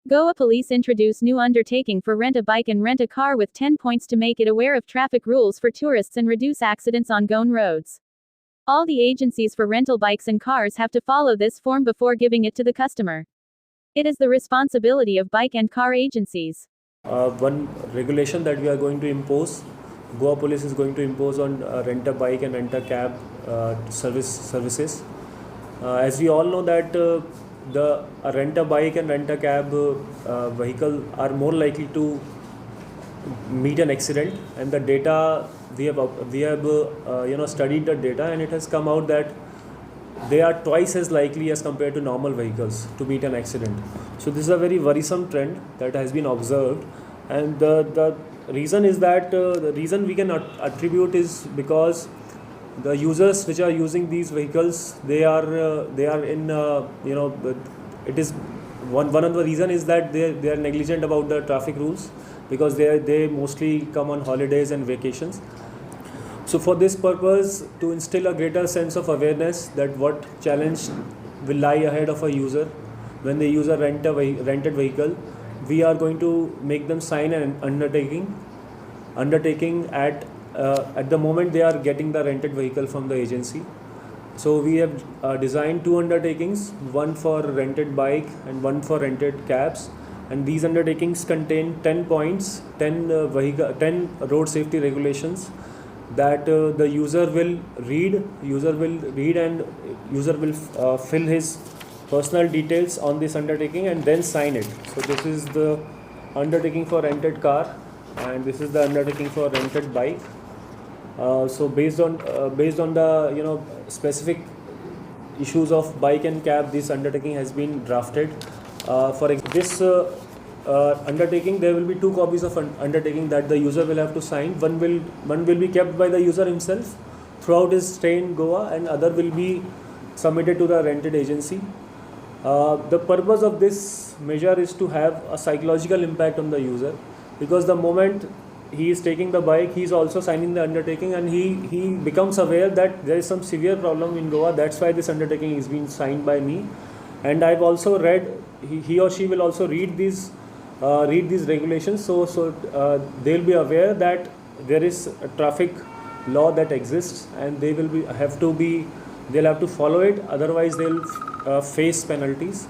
Goa police introduce new undertaking for rent a bike and rent a car with 10 points to make it aware of traffic rules for tourists and reduce accidents on Goan roads. All the agencies for rental bikes and cars have to follow this form before giving it to the customer. It is the responsibility of bike and car agencies. One regulation that we are going to impose, Goa police is going to impose on rent a bike and rent a cab services. As we all know that the rent a bike and rent a cab vehicle are more likely to meet an accident, and the data we have studied the data, and it has come out that they are twice as likely as compared to normal vehicles to meet an accident. So this is a very worrisome trend that has been observed, and the reason is that the reason we can attribute is because the users which are using these vehicles, they are in it is one of the reason is that they are negligent about the traffic rules, because they mostly come on holidays and vacations. So for this purpose, to instill a greater sense of awareness that what challenge will lie ahead of a user when they use a rented vehicle, we are going to make them sign an undertaking at the moment they are getting the rented vehicle from the agency. So we have designed two undertakings, one for rented bike and one for rented cabs, and these undertakings contain 10 points, 10 road safety regulations that the user will read and user will fill his personal details on this undertaking and then sign it. So this is the undertaking for rented car, and this is the undertaking for rented bike. So based on the specific issues of bike and cab, this undertaking has been drafted. For this undertaking, there will be two copies of undertaking that the user will have to sign. One will be kept by the user himself throughout his stay in Goa, and other will be submitted to the rented agency. The purpose of this measure is to have a psychological impact on the user, because the moment he is taking the bike, he is also signing the undertaking, and he becomes aware that there is some severe problem in Goa. That's why this undertaking is being signed by me, and I've also read. He or she will also read these regulations, so they'll be aware that there is a traffic law that exists, and they'll have to follow it. Otherwise, they'll face penalties.